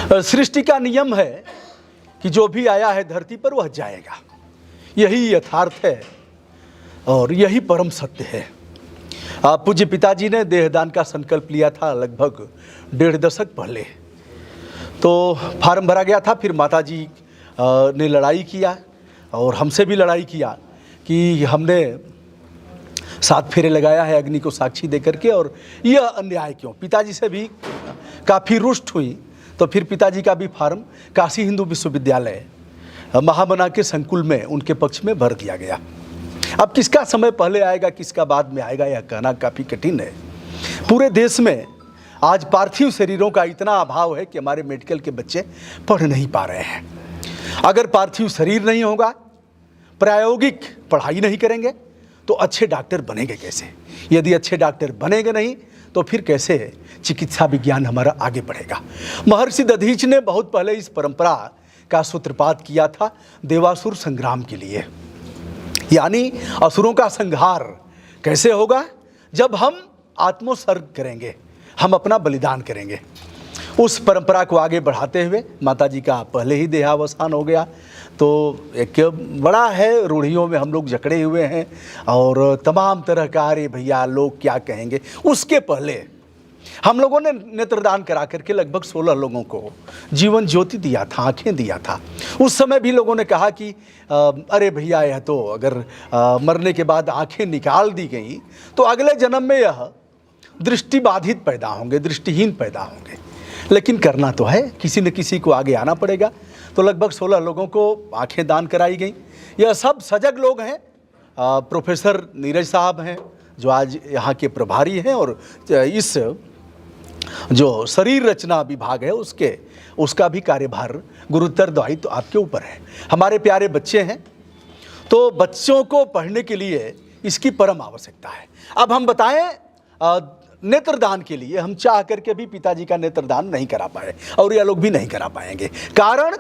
सृष्टि का नियम है कि जो भी आया है धरती पर वह जाएगा। यही यथार्थ है और यही परम सत्य है। पूज्य पिताजी ने देहदान का संकल्प लिया था लगभग 1.5 दशक पहले। तो फार्म भरा गया था, फिर माताजी ने लड़ाई किया और हमसे भी लड़ाई किया कि हमने 7 फेरे लगाया है अग्नि को साक्षी दे करके, और यह अन्याय क्यों। पिताजी से भी काफ़ी रुष्ट हुई। तो फिर पिताजी का भी फार्म काशी हिंदू विश्वविद्यालय महामना के संकुल में उनके पक्ष में भर दिया गया। अब किसका समय पहले आएगा किसका बाद में आएगा यह कहना काफ़ी कठिन है। पूरे देश में आज पार्थिव शरीरों का इतना अभाव है कि हमारे मेडिकल के बच्चे पढ़ नहीं पा रहे हैं। अगर पार्थिव शरीर नहीं होगा, प्रायोगिक पढ़ाई नहीं करेंगे, तो अच्छे डॉक्टर बनेंगे कैसे। यदि अच्छे डॉक्टर बनेंगे नहीं तो फिर कैसे चिकित्सा विज्ञान हमारा आगे बढ़ेगा। महर्षि दधीच ने बहुत पहले इस परंपरा का सूत्रपात किया था देवासुर संग्राम के लिए। यानी असुरों का संहार कैसे होगा, जब हम आत्मोत्सर्ग करेंगे, हम अपना बलिदान करेंगे। उस परंपरा को आगे बढ़ाते हुए माताजी का पहले ही देहावसान हो गया। तो एक बड़ा है, रूढ़ियों में हम लोग जकड़े हुए हैं और तमाम तरह का अरे भैया लोग क्या कहेंगे। उसके पहले हम लोगों ने नेत्रदान करा करके लगभग 16 लोगों को जीवन ज्योति दिया था, आंखें दिया था। उस समय भी लोगों ने कहा कि अरे भैया यह तो अगर मरने के बाद आंखें निकाल दी गई तो अगले जन्म में यह दृष्टि बाधित पैदा होंगे, दृष्टिहीन पैदा होंगे। लेकिन करना तो है, किसी न किसी को आगे आना पड़ेगा। तो लगभग 16 लोगों को आंखें दान कराई गई। यह सब सजग लोग हैं। प्रोफेसर नीरज साहब हैं जो आज यहाँ के प्रभारी हैं, और इस जो शरीर रचना विभाग है उसका भी कार्यभार गुरुतर दायित्व तो आपके ऊपर है। हमारे प्यारे बच्चे हैं, तो बच्चों को पढ़ने के लिए इसकी परम आवश्यकता है। अब हम बताएं नेत्रदान के लिए हम चाह करके भी पिताजी का नेत्रदान नहीं करा पाए और यह लोग भी नहीं करा पाएंगे। कारण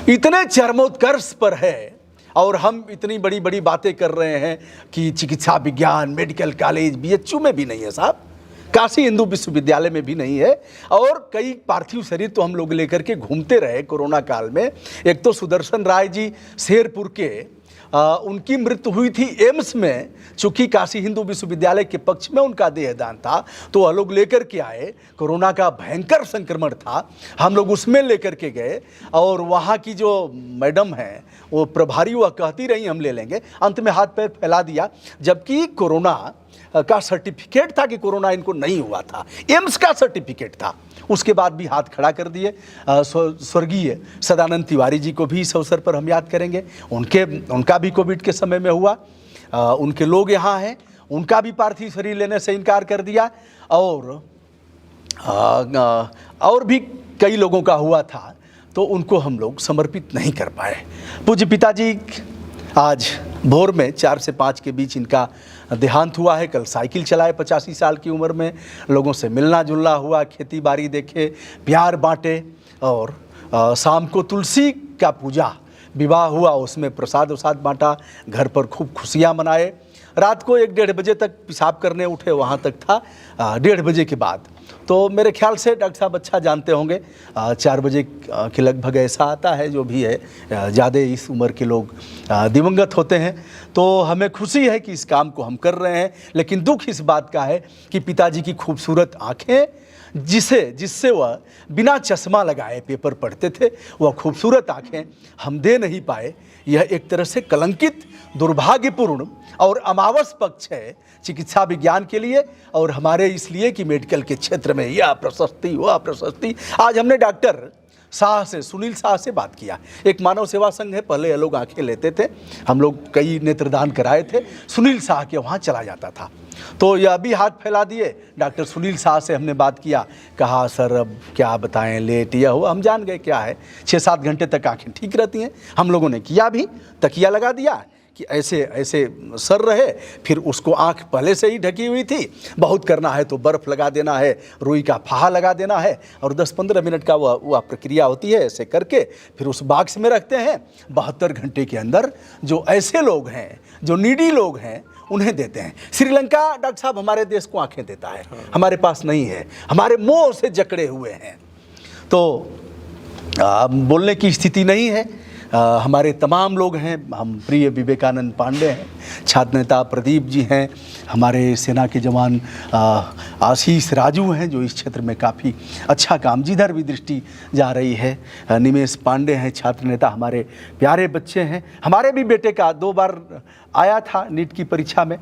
इतने चरमोत्कर्ष पर है और हम इतनी बड़ी बड़ी बातें कर रहे हैं कि चिकित्सा विज्ञान मेडिकल कॉलेज BHU में भी नहीं है साहब, काशी हिंदू विश्वविद्यालय में भी नहीं है। और कई पार्थिव शरीर तो हम लोग लेकर के घूमते रहे कोरोना काल में। एक तो सुदर्शन राय जी शेरपुर के उनकी मृत्यु हुई थी एम्स में, चूंकि काशी हिंदू विश्वविद्यालय के पक्ष में उनका देहदान था तो वह लोग लेकर के आए। कोरोना का भयंकर संक्रमण था, हम लोग उसमें लेकर के गए और वहाँ की जो मैडम हैं वो प्रभारी, वह कहती रही हम ले लेंगे, अंत में हाथ पैर फैला दिया। जबकि कोरोना का सर्टिफिकेट था कि कोरोना इनको नहीं हुआ था, एम्स का सर्टिफिकेट था। उसके बाद भी हाथ खड़ा कर दिए। स्वर्गीय सदानंद तिवारी जी को भी इस अवसर पर हम याद करेंगे। उनका भी कोविड के समय में हुआ। उनके लोग यहाँ हैं, उनका भी पार्थिव शरीर लेने से इनकार कर दिया। और भी कई लोगों का हुआ था तो उनको हम लोग समर्पित नहीं कर पाए। पूज्य पिताजी आज भोर में 4 से 5 के बीच इनका देहांत हुआ है। कल साइकिल चलाए 85 साल की उम्र में, लोगों से मिलना जुलना हुआ, खेती बाड़ी देखे, प्यार बांटे और शाम को तुलसी का पूजा विवाह हुआ, उसमें प्रसाद वसाद बांटा, घर पर खूब खुशियाँ मनाए। रात को 1-1:30 बजे तक पेशाब करने उठे, वहाँ तक था 1:30 बजे के बाद। तो मेरे ख्याल से डॉक्टर साहब अच्छा जानते होंगे 4 बजे के लगभग ऐसा आता है, जो भी है ज़्यादा इस उम्र के लोग दिवंगत होते हैं। तो हमें खुशी है कि इस काम को हम कर रहे हैं, लेकिन दुख इस बात का है कि पिताजी की खूबसूरत आँखें जिससे वह बिना चश्मा लगाए पेपर पढ़ते थे, वह खूबसूरत आँखें हम दे नहीं पाए। यह एक तरह से कलंकित, दुर्भाग्यपूर्ण और अमावस पक्ष है चिकित्सा विज्ञान के लिए और हमारे इसलिए कि मेडिकल के क्षेत्र में यह प्रशस्ति वह प्रशस्ति। आज हमने डॉक्टर शाह से, सुनील शाह से बात किया। एक मानव सेवा संघ है, पहले ये लोग आंखें लेते थे, हम लोग कई नेत्रदान कराए थे। सुनील शाह के वहाँ चला जाता था, तो यह भी हाथ फैला दिए। डॉक्टर सुनील शाह से हमने बात किया, कहा सर अब क्या बताएं, लेट यह हुआ। हम जान गए क्या है, 6-7 घंटे तक आंखें ठीक रहती हैं। हम लोगों ने किया भी, तकिया लगा दिया कि ऐसे ऐसे सर रहे, फिर उसको आंख पहले से ही ढकी हुई थी। बहुत करना है तो बर्फ़ लगा देना है, रुई का फाहा लगा देना है और 10-15 मिनट का वह प्रक्रिया होती है। ऐसे करके फिर उस बॉक्स में रखते हैं। 72 घंटे के अंदर जो ऐसे लोग हैं, जो नीडी लोग हैं, उन्हें देते हैं। श्रीलंका डॉक्टर साहब हमारे देश को आंखें देता है, हमारे पास नहीं है, हमारे मोह से जकड़े हुए हैं। तो बोलने की स्थिति नहीं है। हमारे तमाम लोग हैं, हम प्रिय विवेकानंद पांडे हैं, छात्र नेता प्रदीप जी हैं, हमारे सेना के जवान आशीष राजू हैं जो इस क्षेत्र में काफ़ी अच्छा काम, जिधर भी दृष्टि जा रही है, निमेश पांडे हैं छात्र नेता, हमारे प्यारे बच्चे हैं। हमारे भी बेटे का 2 बार आया था नीट की परीक्षा में,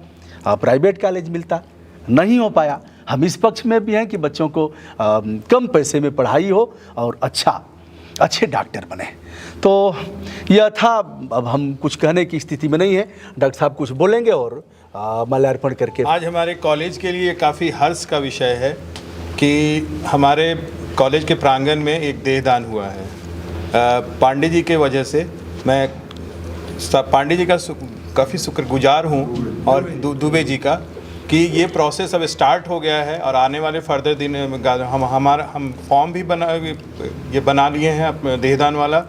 प्राइवेट कॉलेज मिलता नहीं हो पाया। हम इस पक्ष में भी हैं कि बच्चों को कम पैसे में पढ़ाई हो और अच्छे डॉक्टर बने। तो यह था, अब हम कुछ कहने की स्थिति में नहीं है। डॉक्टर साहब कुछ बोलेंगे और माल्यार्पण करके। आज हमारे कॉलेज के लिए काफ़ी हर्ष का विषय है कि हमारे कॉलेज के प्रांगण में एक देहदान हुआ है। पांडे जी के वजह से मैं पांडे जी का काफ़ी शुक्रगुजार हूँ और दुबे जी का कि ये प्रोसेस अब स्टार्ट हो गया है और आने वाले फर्दर दिन हम फॉर्म भी बना लिए हैं देहदान वाला,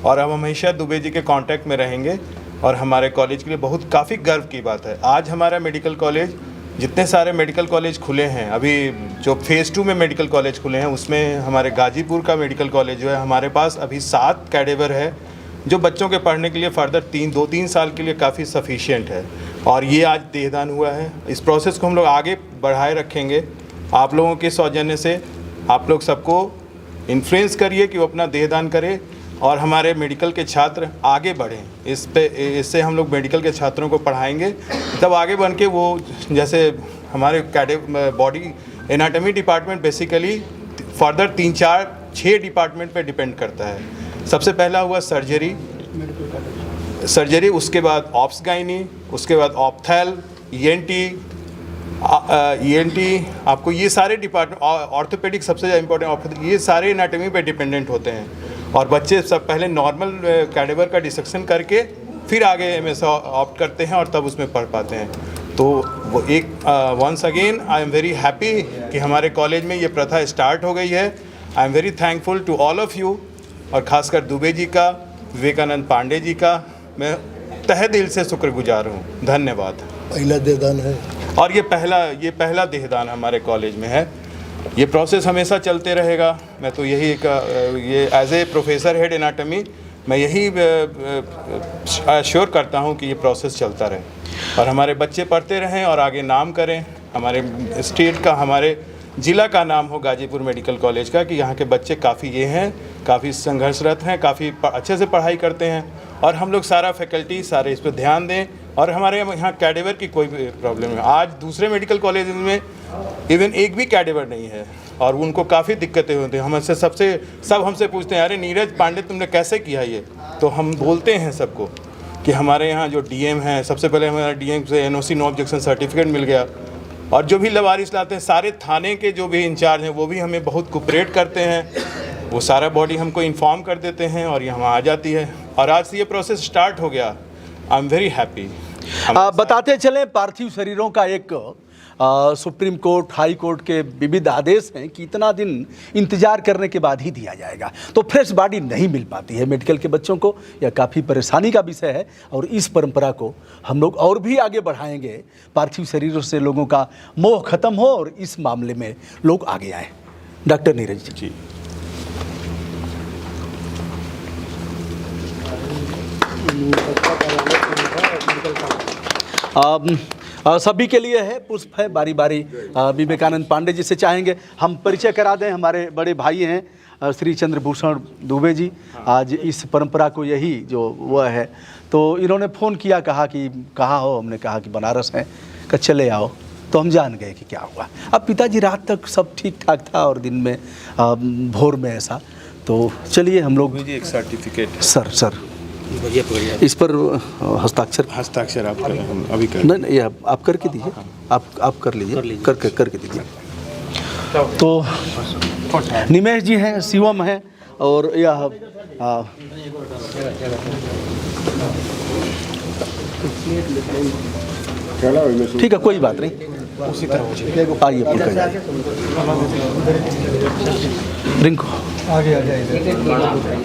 और अब हमेशा दुबे जी के कांटेक्ट में रहेंगे। और हमारे कॉलेज के लिए बहुत काफ़ी गर्व की बात है। आज हमारा मेडिकल कॉलेज, जितने सारे मेडिकल कॉलेज खुले हैं, अभी जो फेज़ 2 में मेडिकल कॉलेज खुले हैं उसमें हमारे गाजीपुर का मेडिकल कॉलेज जो है, हमारे पास अभी 7 कैडेवर है जो बच्चों के पढ़ने के लिए फर्दर 2-3 साल के लिए काफ़ी सफिशिएंट है। और ये आज देहदान हुआ है। इस प्रोसेस को हम लोग आगे बढ़ाए रखेंगे। आप लोगों के सौजन्य से आप लोग सबको इन्फ्लुएंस करिए कि वो अपना देहदान करें और हमारे मेडिकल के छात्र आगे बढ़ें। इससे हम लोग मेडिकल के छात्रों को पढ़ाएंगे, तब आगे बन के वो, जैसे हमारे body anatomy department basically further 3-4-6 department पे डिपेंड करता है। सबसे पहला हुआ सर्जरी, उसके बाद ऑप्स गाइनी, उसके बाद ऑप्थेल, ईएनटी, आपको ये सारे डिपार्टमेंट, ऑर्थोपेडिक सबसे ज़्यादा इंपॉर्टेंट, ये सारे एनाटॉमी पे डिपेंडेंट होते हैं। और बच्चे सब पहले नॉर्मल कैडेवर का डिसेक्शन करके फिर आगे एमएस ऑप्ट करते हैं और तब उसमें पढ़ पाते हैं। तो वो एक once again I am very happy कि हमारे कॉलेज में ये प्रथा स्टार्ट हो गई है। I am very thankful to all of you, और ख़ासकर दुबे जी का, विवेकानंद पांडे जी का मैं तहे दिल से शुक्रगुजार हूँ। धन्यवाद। पहला देहदान है और ये पहला देहदान हमारे कॉलेज में है। ये प्रोसेस हमेशा चलते रहेगा। मैं तो यही ये as a professor head anatomy मैं यही अश्योर करता हूँ कि ये प्रोसेस चलता रहे और हमारे बच्चे पढ़ते रहें और आगे नाम करें, हमारे स्टेट का, हमारे ज़िला का नाम हो गाजीपुर मेडिकल कॉलेज का, कि यहाँ के बच्चे काफ़ी ये हैं, काफ़ी संघर्षरत हैं, काफ़ी अच्छे से पढ़ाई करते हैं। और हम लोग सारा फैकल्टी सारे इस पर ध्यान दें और हमारे यहाँ कैडेवर की कोई भी प्रॉब्लम है। आज दूसरे मेडिकल कॉलेज में इवन एक भी कैडेवर नहीं है और उनको काफ़ी दिक्कतें होती हैं। हमसे सब हमसे पूछते हैं, अरे नीरज पांडे तुमने कैसे किया ये? तो हम बोलते हैं सबको कि हमारे यहाँ जो डीएम हैं, सबसे पहले हमारा डीएम से एनओसी नो ऑब्जेक्शन सर्टिफिकेट मिल गया, और जो भी लवारिस लाते हैं, सारे थाने के जो भी इंचार्ज हैं वो भी हमें बहुत कोऑपरेट करते हैं। वो सारा बॉडी हमको इन्फॉर्म कर देते हैं और यहाँ आ जाती है। और आज से ये प्रोसेस स्टार्ट हो गया। आई एम वेरी हैप्पी। बताते चलें, पार्थिव शरीरों का एक सुप्रीम कोर्ट, हाई कोर्ट के विविध आदेश हैं कि इतना दिन इंतजार करने के बाद ही दिया जाएगा, तो फ्रेश बॉडी नहीं मिल पाती है मेडिकल के बच्चों को। यह काफ़ी परेशानी का विषय है और इस परंपरा को हम लोग और भी आगे बढ़ाएंगे। पार्थिव शरीरों से लोगों का मोह खत्म हो और इस मामले में लोग आगे आए। डॉक्टर नीरज जी। सभी के लिए है, पुष्प है, बारी बारी विवेकानंद पांडे जी से चाहेंगे हम परिचय करा दें। हमारे बड़े भाई हैं श्री चंद्रभूषण दुबे जी, आज इस परंपरा को यही जो वह है, तो इन्होंने फ़ोन किया, कहा कि कहाँ हो? हमने कहा कि बनारस हैं। कहा चले आओ, तो हम जान गए कि क्या हुआ। अब पिताजी रात तक सब ठीक ठाक था और दिन में भोर में ऐसा, तो चलिए हम लोग एक सर्टिफिकेट सर इस पर हस्ताक्षर आप करें, हम अभी करें। नहीं, ये आप करके दीजिए, आप कर लीजिए, करके दीजिए। तो निमेश जी हैं, शिवम हैं, और यह ठीक है, कोई बात नहीं, उसी तरह आइए, रिंकू आगे आ जाइए।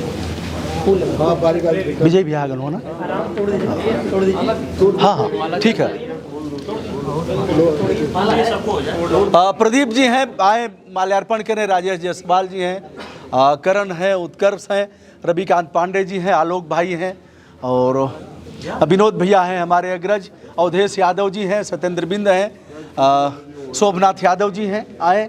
विजय भी आ गए हो ना? हाँ, ठीक है। प्रदीप जी हैं, आए माल्यार्पण करें। राजेश जायसवाल जी हैं करण हैं, उत्कर्ष हैं, रविकांत पांडे जी हैं, आलोक भाई हैं और विनोद भैया हैं हमारे अग्रज, अवधेश यादव जी हैं, सत्येंद्र बिंद हैं, शोभनाथ यादव जी हैं। आए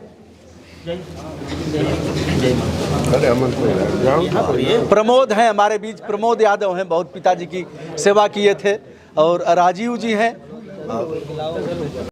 प्रमोद हैं हमारे बीच, प्रमोद यादव हैं, बहुत पिताजी की सेवा किए थे और राजीव जी हैं।